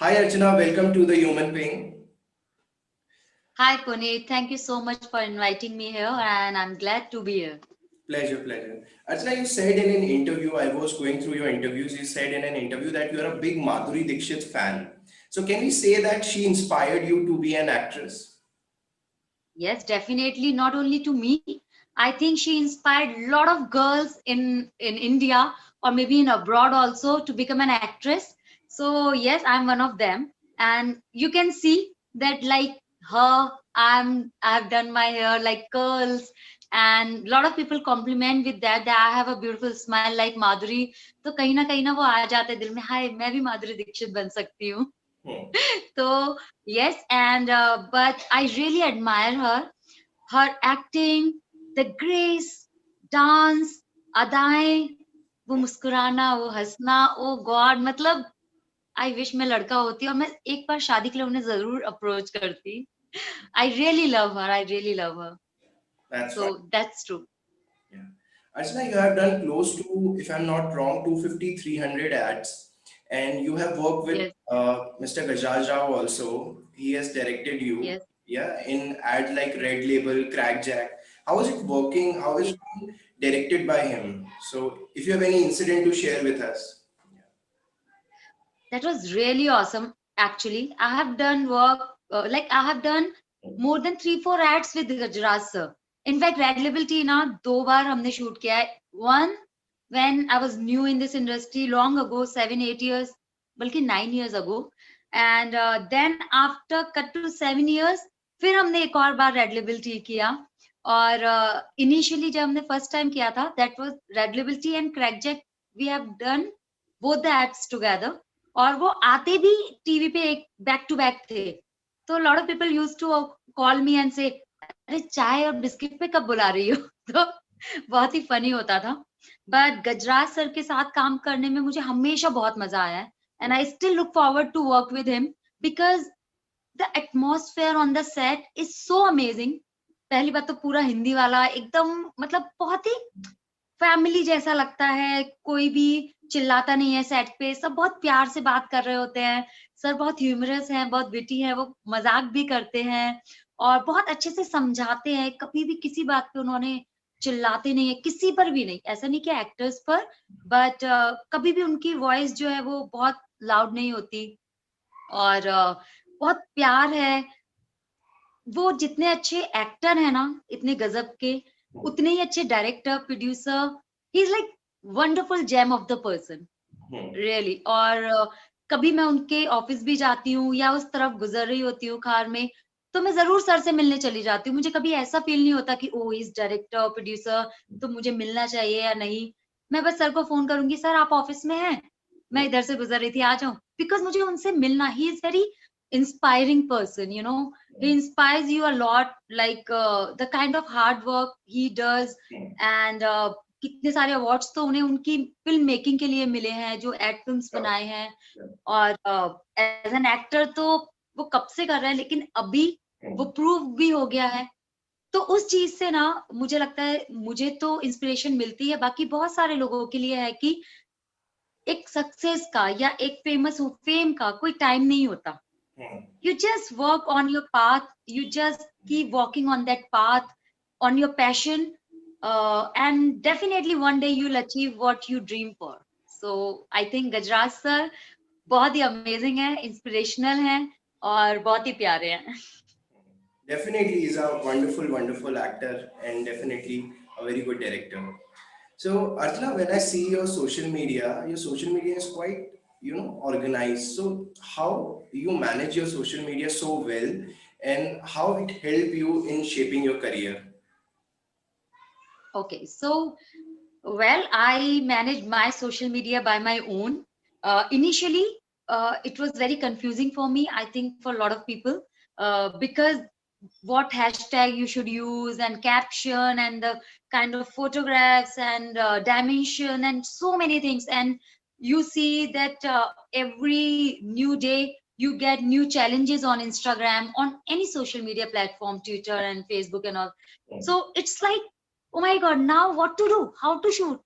Hi Archana, welcome to the Human Ping. Hi, Puneet. Thank you so much for inviting me here, and I'm glad to be here. Pleasure, pleasure. Archana, you said in an interview, I was going through your interviews, you said in an interview that you are a big Madhuri Dixit fan. So can we say that she inspired you to be an actress? Yes, definitely. Not only to me, I think she inspired a lot of girls in India or maybe in abroad also to become an actress. So yes, I'm one of them, and you can see that like her, I've done my hair like curls, and a lot of people compliment with that I have a beautiful smile like Madhuri. तो कहीं ना वो आ जाते हैं दिल में, हाय मैं भी माधुरी दीक्षित बन सकती हूँ. Hmm. So yes, and but I really admire her, her acting, the grace, dance, अदाएं, वो मुस्कुराना, वो हंसना, ओ गॉड, मतलब आई विश मैं लड़का होती और मैं एक बार शादी के लिए उन्हें जरूर अप्रोच करती. I really love her, I really love her. That's so right. That's true. Yeah. Archana, you have done close to, if I'm not wrong, 250, 300 ads. And you have worked with Yes, Mr. Gajraj Rao also. He has directed you, yes, yeah, in ads like Red Label, Crack Jack. How is it working? How is yes. it being directed by him? So, if you have any incident to share with us. That was really awesome. Actually, I have done work, like I have done more than 3-4 ads with Gajraj sir. In fact, Red Label Tea ना 2 बार हमने shoot किया है. One when I was new in this industry long ago, 7-8 years, बल्कि 9 years ago, and then after cut to 7 years, फिर हमने एक और बार Red Label Tea किया. और initially जब हमने first time किया था, that was Red Label Tea and Crack Jack. We have done both the ads together. और वो आते भी टीवी पे एक बैक टू बैक थे. तो lot of people use to call me and say, अरे चाय और बिस्किट पे कब बुला रही हो. तो बहुत ही फनी होता था. बट गजराज सर के साथ काम करने में मुझे हमेशा बहुत मजा आया है, and I still look forward to work with him because the atmosphere on the set is so amazing. पहली बात तो पूरा हिंदी वाला एकदम, मतलब बहुत ही फैमिली जैसा लगता है. कोई भी चिल्लाता नहीं है सेट पे, सब बहुत प्यार से बात कर रहे होते हैं. सर बहुत ह्यूमरस हैं, बहुत विटी हैं, वो मजाक भी करते हैं और बहुत अच्छे से समझाते हैं. कभी भी किसी बात पे उन्होंने चिल्लाते नहीं है, किसी पर भी नहीं. ऐसा नहीं कि एक्टर्स पर, बट कभी भी उनकी वॉइस जो है वो बहुत लाउड नहीं होती. और बहुत प्यार है. वो जितने अच्छे एक्टर है ना, इतने गजब के, उतने ही अच्छे director, producer. He is like wonderful gem of the person, Hmm. Really. और कभी मैं उनके ऑफिस भी जाती हूँ या उस तरफ गुजर रही होती हूँ कार में, तो मैं जरूर सर से मिलने चली जाती हूँ. मुझे कभी ऐसा फील नहीं होता कि ओ इस डायरेक्टर प्रोड्यूसर तो मुझे मिलना चाहिए या नहीं. मैं बस सर को फोन करूंगी, सर आप ऑफिस में हैं, मैं इधर से गुजर रही थी, आ जाऊं. बिकॉज मुझे उनसे मिलना, he is very inspiring person, you know. He inspires you a lot, like the kind of hard work he does. And कितने सारे अवार्ड्स तो उन्हें उनकी फिल्म मेकिंग के लिए मिले हैं, जो एड फिल्म्स Yeah. बनाए हैं. और एज एन एक्टर तो वो कब से कर रहे हैं, लेकिन अभी वो प्रूव भी हो गया है. तो उस चीज से ना मुझे लगता है, मुझे तो इंस्पिरेशन मिलती है. बाकी बहुत सारे लोगों के लिए है कि एक सक्सेस का या एक फेमस फेम का कोई टाइम नहीं होता. Hmm. You just work on your path, you just keep walking on that path, on your passion, and definitely one day you'll achieve what you dream for. So I think Gajraj sir बहुत ही amazing है, inspirational हैं और बहुत ही प्यारे हैं. Definitely is a wonderful, wonderful actor and definitely a very good director. So, Archana, when I see your social media is quite, organized. So, how you manage your social media so well and how it help you in shaping your career? Okay, so well, I managed my social media by my own. Initially, it was very confusing for me, I think for a lot of people, because what hashtag you should use and caption and the kind of photographs and dimension and so many things. And you see that every new day you get new challenges on Instagram, on any social media platform, Twitter and Facebook and all. So it's like, oh my god, now what to do, how to shoot,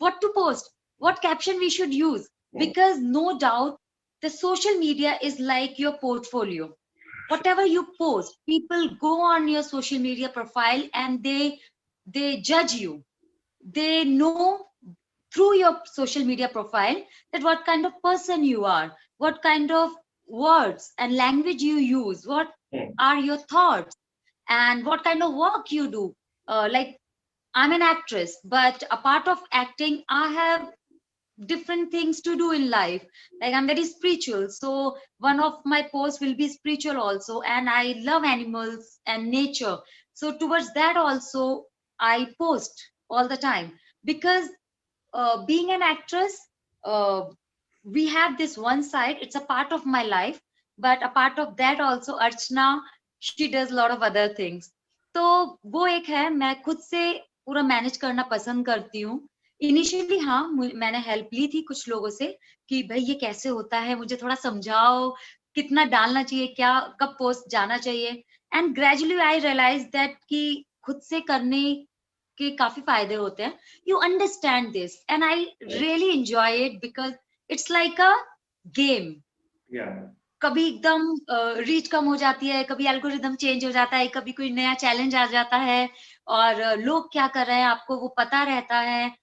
what to post, what caption we should use. Because no doubt, the social media is like your portfolio. Whatever you post, people go on your social media profile and they judge you. They know through your social media profile that what kind of person you are, what kind of words and language you use, what Hmm. are your thoughts, and what kind of work you do. Like, I'm an actress, but a part of acting, I have different things to do in life. Like, I'm very spiritual, so one of my posts will be spiritual also, and I love animals and nature. So towards that also, I post all the time, because being an actress, uh, we have this one side, it's a part of my life, but a part of that also, Archana, she does a lot of other things. तो वो एक है, मैं खुद से पूरा manage करना पसंद करती हूँ. इनिशियली हाँ, मैंने हेल्प ली थी कुछ लोगों से कि भाई ये कैसे होता है, मुझे थोड़ा समझाओ, कितना डालना चाहिए, क्या कब पोस्ट जाना चाहिए. And gradually I realize that कि खुद से करने के काफी फायदे होते हैं. You understand this, and I really enjoy it because it's like a game. Yeah. कभी एकदम रीच कम हो जाती है, कभी एल्गोरिदम चेंज हो जाता है, कभी कोई नया चैलेंज आ जाता है, और लोग क्या कर रहे हैं आपको वो पता रहता है.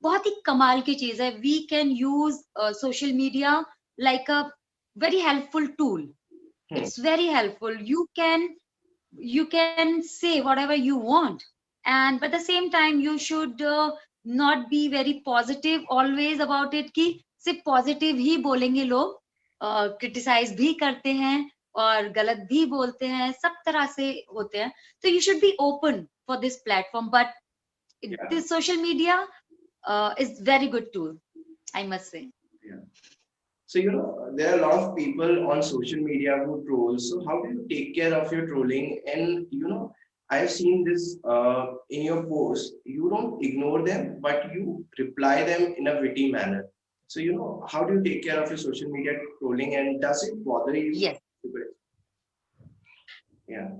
बहुत ही कमाल की चीज है. We can use social media like a very helpful tool. Hmm. It's very helpful. You can say whatever you want, and but at the same time you should not be very positive always about it कि सिर्फ positive ही बोलेंगे लोग. Criticise भी करते हैं और गलत भी बोलते हैं, सब तरह से होते हैं. तो you should be open for this platform, but Yeah. This social media is very good tool, I must say. Yeah. So, there are a lot of people on social media who troll. So, how do you take care of your trolling? And, I've seen this in your post. You don't ignore them, but you reply them in a witty manner. So, how do you take care of your social media trolling, and does it bother you? Yes. Yeah.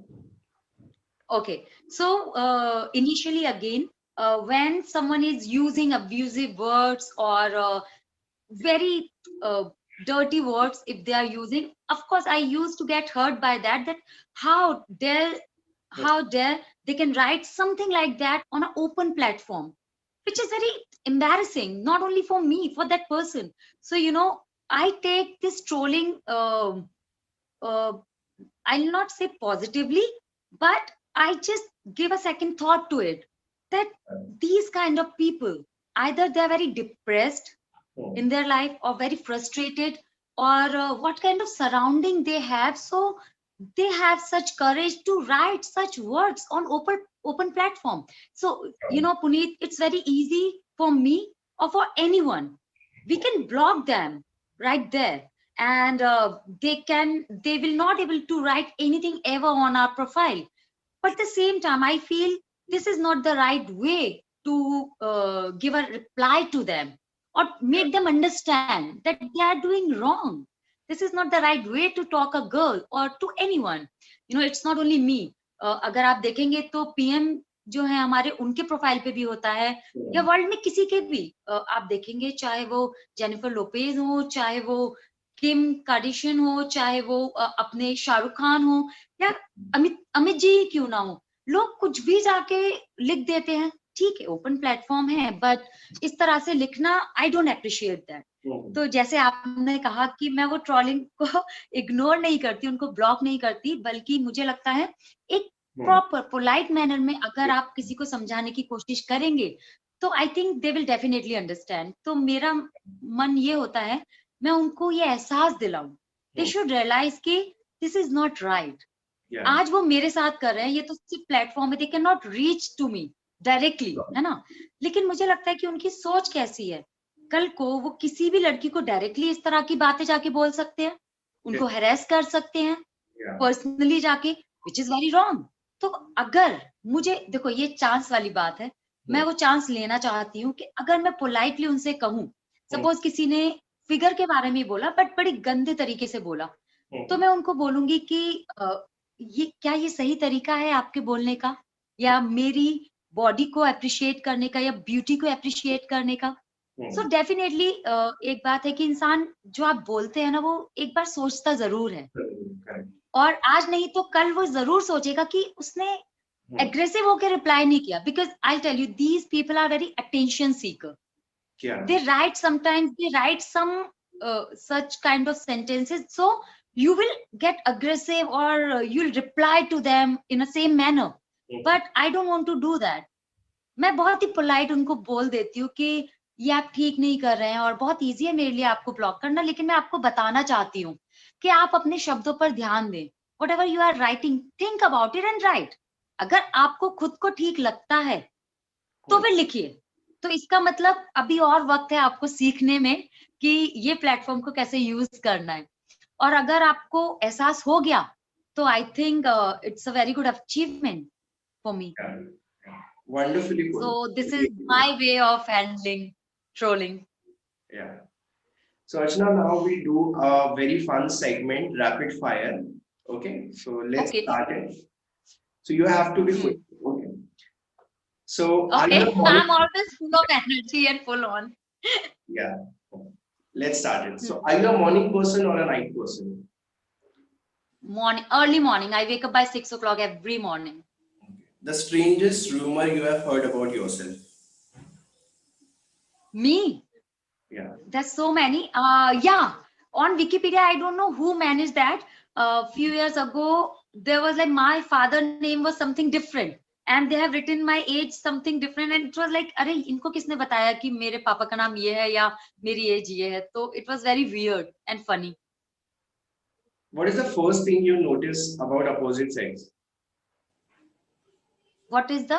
Okay, so initially again, when someone is using abusive words or very dirty words, if they are using, of course, I used to get hurt by that. That how dare, how dare they can write something like that on an open platform, which is very embarrassing, not only for me, for that person. So I take this trolling. Uh, I'll not say positively, but I just give a second thought to it, that these kind of people, either they're very depressed in their life or very frustrated, or what kind of surrounding they have, so they have such courage to write such words on open platform. So Puneet, it's very easy for me or for anyone. We can block them right there, and they will not able to write anything ever on our profile. But at the same time, I feel this is not the right way to give a reply to them or make them understand that they are doing wrong. This is not the right way to talk a girl or to anyone. It's not only me. अगर आप देखेंगे तो PM जो है हमारे, उनके profile पे भी होता है, या वर्ल्ड में किसी के भी आप देखेंगे, चाहे वो जेनिफर लोपेज हो, चाहे वो किम कार्डिशियन हो, चाहे वो अपने शाहरुख खान हो, या अमित जी ही क्यों ना हो, लोग कुछ भी जाके लिख देते हैं. ठीक है, ओपन प्लेटफॉर्म है, बट इस तरह से लिखना आई डोंट अप्रिशिएट दैट. तो जैसे आपने कहा कि मैं वो ट्रोलिंग को इग्नोर नहीं करती, उनको ब्लॉक नहीं करती, बल्कि मुझे लगता है एक प्रॉपर पोलाइट मैनर में अगर आप किसी को समझाने की कोशिश करेंगे, तो I think they will definitely understand. तो मेरा मन ये होता है, मैं उनको ये एहसास दिलाऊं, दे शुड रियलाइज कि दिस इज नॉट राइट. आज वो मेरे साथ कर रहे हैं, ये तो सिर्फ प्लेटफॉर्म है, they can not reach to me directly, है ना. लेकिन मुझे लगता है कि उनकी सोच कैसी है, कल को वो किसी भी लड़की को डायरेक्टली इस तरह की बातें जाके बोल सकते हैं, उनको हैरेस कर सकते हैं पर्सनली जाके, विच इज वेरी रॉन्ग. तो अगर मुझे देखो, ये चांस वाली बात है, मैं वो चांस लेना चाहती हूँ कि अगर मैं पोलाइटली उनसे कहूँ, सपोज किसी ने फिगर के बारे में बोला बट बड़ी गंदे तरीके से बोला, तो मैं उनको बोलूंगी कि ये सही तरीका है आपके बोलने का, या मेरी बॉडी को अप्रिशिएट करने का, या ब्यूटी को अप्रिशिएट करने का. सो डेफिनेटली एक बात है कि इंसान जो आप बोलते हैं ना वो एक बार सोचता जरूर है, Correct. और आज नहीं तो कल वो जरूर सोचेगा कि उसने एग्रेसिव होकर रिप्लाई नहीं किया, because I tell you these people are very attention seeker. Yeah. They write sometimes, they write some such kind of sentences, so you will get aggressive or you'll reply to them in a same manner. But I don't want to do that. मैं बहुत ही polite उनको बोल देती हूँ कि ये आप ठीक नहीं कर रहे हैं, और बहुत इजी है मेरे लिए आपको ब्लॉक करना, लेकिन मैं आपको बताना चाहती हूँ कि आप अपने शब्दों पर ध्यान दें. What ever you are writing, think about it and write. अगर आपको खुद को ठीक लगता है तो फिर लिखिए. तो इसका मतलब अभी और वक्त है आपको सीखने में कि ये प्लेटफॉर्म को कैसे यूज करना है. और अगर आपको एहसास हो गया तो I think it's a very good achievement for me. Wonderfully put. So this is my way of handling trolling. Yeah. So Archana, now we do a very fun segment, rapid fire. Okay. So let's Okay. start it. So you have to be quick. Okay. So are Okay, you a morning? I'm always full of energy and full on. Yeah. Let's start it. So are you a morning person or a night person? Morning, early morning. I wake up by 6 o'clock every morning. The strangest rumor you have heard about yourself? Me? Yeah. There's so many. Yeah, on Wikipedia, I don't know who managed that. A few years ago, there was like my father name was something different, and they have written my age something different, and it was like, अरे इनको किसने बताया कि मेरे पापा का नाम ये है या मेरी एज ये है? तो it was very weird and funny. What is the first thing you notice about opposite sex? What is the?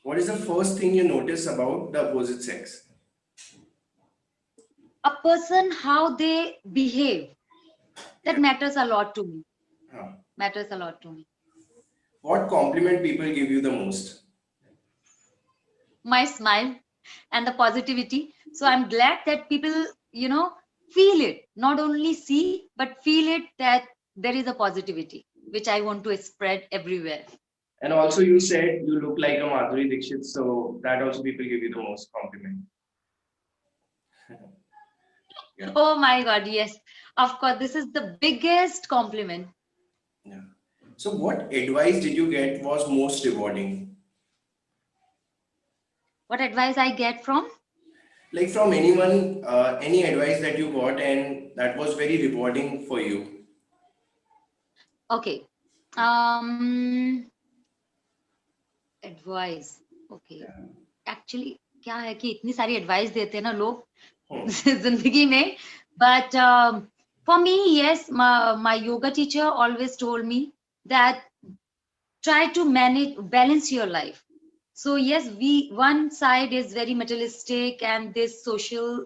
What is the first thing you notice about the opposite sex? A person, how they behave. That matters a lot to me. Matters a lot to me. What compliment people give you the most? My smile and the positivity. So I'm glad that people, you know, feel it, not only see, but feel it, that there is a positivity which I want to spread everywhere. And also you said you look like a Madhuri Dixit, so that also people give you the most compliment. Yeah. Oh my God, yes. Of course, this is the biggest compliment. Yeah. So what advice did you get was most rewarding? What advice I get from? Like from anyone, any advice that you got and that was very rewarding for you? Okay. Advice. Okay. Actually, क्या है कि इतनी सारी advice देते हैं ना लोग जिंदगी में, but for me, yes, my yoga teacher always told me that try to balance your life. So yes, one side is very materialistic and this social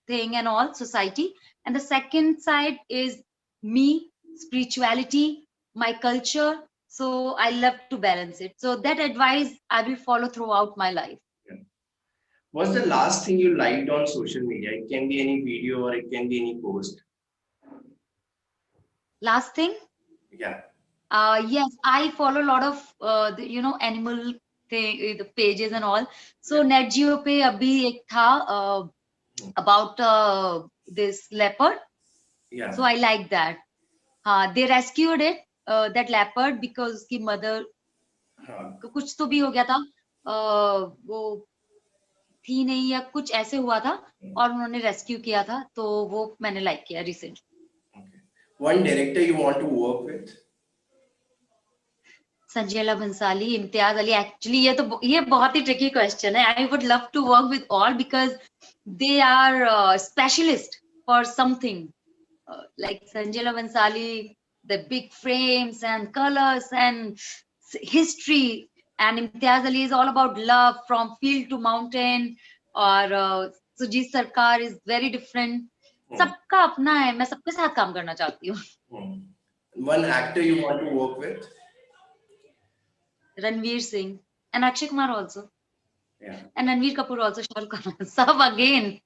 thing and all, society, and the second side is me, spirituality, my culture. So I love to balance it. So that advice I will follow throughout my life. What's the last thing you liked on social media? It can be any video or it can be any post. Last thing? Yeah. Yes, I follow a lot of animal thing, the pages and all. So Net Geo पे अभी एक था about this leopard. Yeah. So I like that. They rescued it, that leopard, because उसकी mother को कुछ तो भी हो गया था, वो थी नहीं या कुछ ऐसे हुआ था, और उन्होंने रेस्क्यू किया था, तो वो मैंने लाइक किया recent. One director you want to work with? Sanjay Leela Bhansali, Imtiaz Ali. Actually ये बहुत ही ट्रिकी क्वेश्चन है. I would love to work with all because they are specialist for something. Like Sanjay Leela Bhansali, the big frames and colors and history, and Imtiaz Ali is all about love from field to mountain, और सुजीत सरकार is very different. सबका अपना है, मैं सबके साथ काम करना चाहती हूँ. One actor you want to work with? Ranveer Singh and Akshay Kumar also. Yeah. And Ranveer Kapoor also, Shah Rukh Khan, sub again.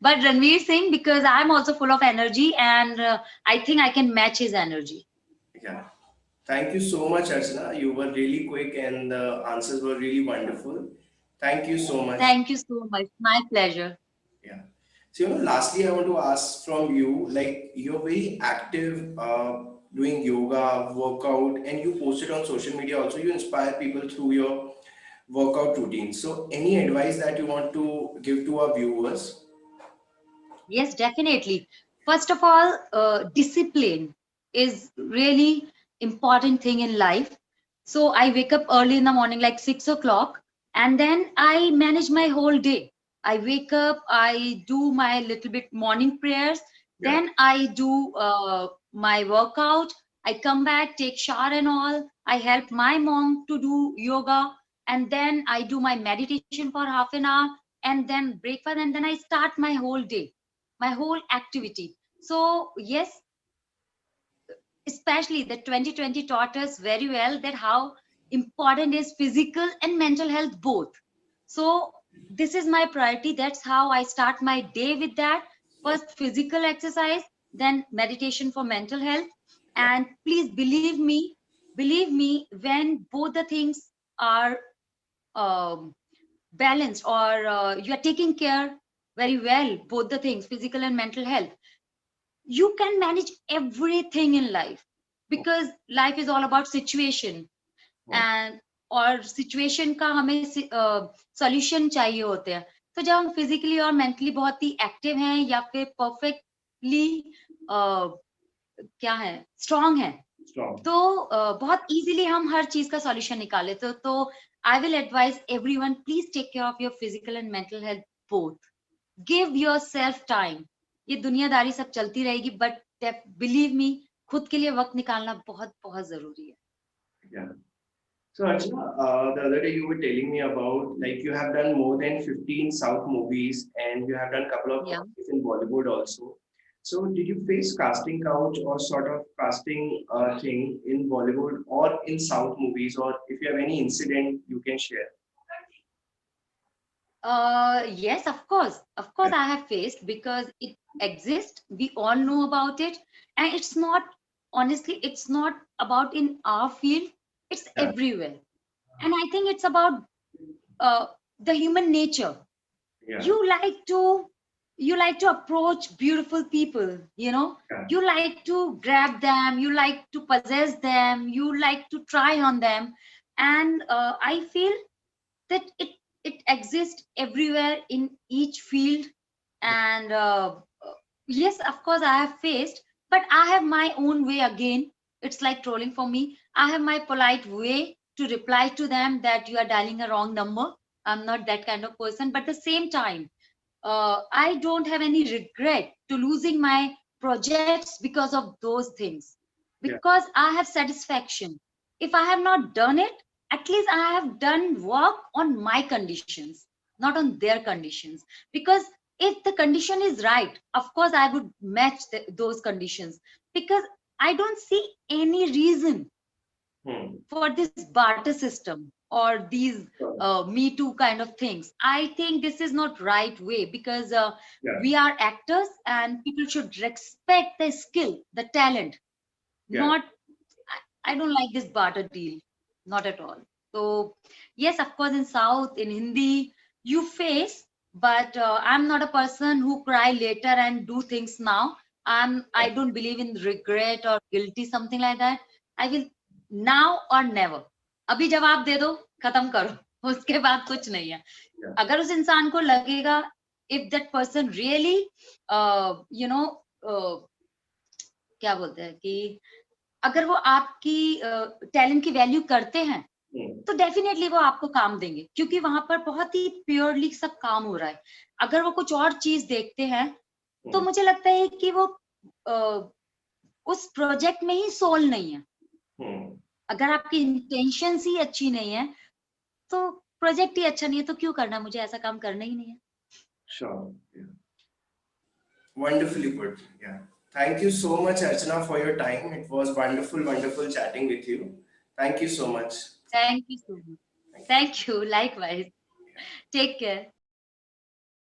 But Ranveer Singh, because I'm also full of energy, and I think I can match his energy. Yeah. Thank you so much, Archana. You were really quick and the answers were really wonderful. Thank you so much. Thank you so much. My pleasure. Yeah. So, lastly, I want to ask from you, like, you're very active doing yoga, workout, and you post it on social media also. You inspire people through your workout routine. So, any advice that you want to give to our viewers? Yes, definitely. First of all, discipline is really important thing in life. So I wake up early in the morning, like 6 o'clock, and then I manage my whole day. I wake up, I do my little bit morning prayers, Yeah. then I do my workout. I come back, take shower and all. I help my mom to do yoga, and then I do my meditation for half an hour, and then breakfast, and then I start my whole day, my whole activity. So yes, especially the 2020 taught us very well that how important is physical and mental health both. So this is my priority. That's how I start my day with that. Yeah. First physical exercise, then meditation for mental health. Yeah. And please believe me, when both the things are um, balanced, or you are taking care very well, both the things, physical and mental health, you can manage everything in life, because life is all about situation. Hmm. And और situation का हमें solution चाहिए होते हैं. तो जब हम physically और मेंटली बहुत ही एक्टिव हैं या फिर परफेक्टली क्या है, स्ट्रांग है, Strong. तो बहुत इजीली हम हर चीज का सॉल्यूशन निकाल लेते हो. तो I will advise everyone, please take care of your physical and mental health both. Give yourself time. ये दुनियादारी सब चलती रहेगी, बट बिलीव मी, खुद के लिए वक्त निकालना बहुत बहुत जरूरी है. Yeah. So, Archana, the other day you were telling me about, like, you have done more than 15 South movies and you have done a couple of Yeah. movies in Bollywood also. So, did you face casting couch or sort of casting thing in Bollywood or in South movies, or if you have any incident you can share? Yes, of course. Of course, I have faced, because it exists. We all know about it. And it's not, honestly, it's not about in our field, it's Yeah. everywhere. And I think it's about uh, the human nature. Yeah. You like to approach beautiful people, Yeah. you like to grab them, you like to possess them, you like to try on them. And I feel that it exists everywhere in each field. And yes, of course I have faced, but I have my own way again. It's like trolling for me. I have my polite way to reply to them that you are dialing a wrong number. I'm not that kind of person, but at the same time, I don't have any regret to losing my projects because of those things, Yeah. because I have satisfaction. If I have not done it, at least I have done work on my conditions, not on their conditions. Because if the condition is right, of course I would match those conditions, because I don't see any reason Hmm. for this barter system or these Sure. me too kind of things. I think this is not right way, because Yeah. we are actors and people should respect the skill, the talent. Yeah. Not, I don't like this barter deal, not at all. So yes, of course, in South, in Hindi, you face, but I'm not a person who cry later and do things now. I don't believe in regret or guilty, something like that. I will now or never. अभी जवाब दे दो, खत्म करो, उसके बाद कुछ नहीं है. Yeah. अगर उस इंसान को लगेगा, if that person really you know क्या बोलते हैं कि अगर वो आपकी टैलेंट की वैल्यू करते हैं, Hmm. तो डेफिनेटली वो आपको काम देंगे, क्योंकि वहां पर बहुत ही प्योरली सब काम हो रहा है. अगर वो कुछ और चीज देखते हैं, तो Hmm. मुझे लगता है कि वो उस प्रोजेक्ट में ही सोल नहीं है. Hmm. अगर आपकी इंटेंशन ही अच्छी नहीं है, तो प्रोजेक्ट ही अच्छा नहीं है, तो क्यों करना, मुझे ऐसा काम करना ही नहीं है. Sure. Yeah. Wonderfully put. Yeah. Thank you so much, Archana, for your time. It was wonderful, wonderful chatting with you. Thank you so much. Thank you so much. Thank you. Thank you, likewise. Take care.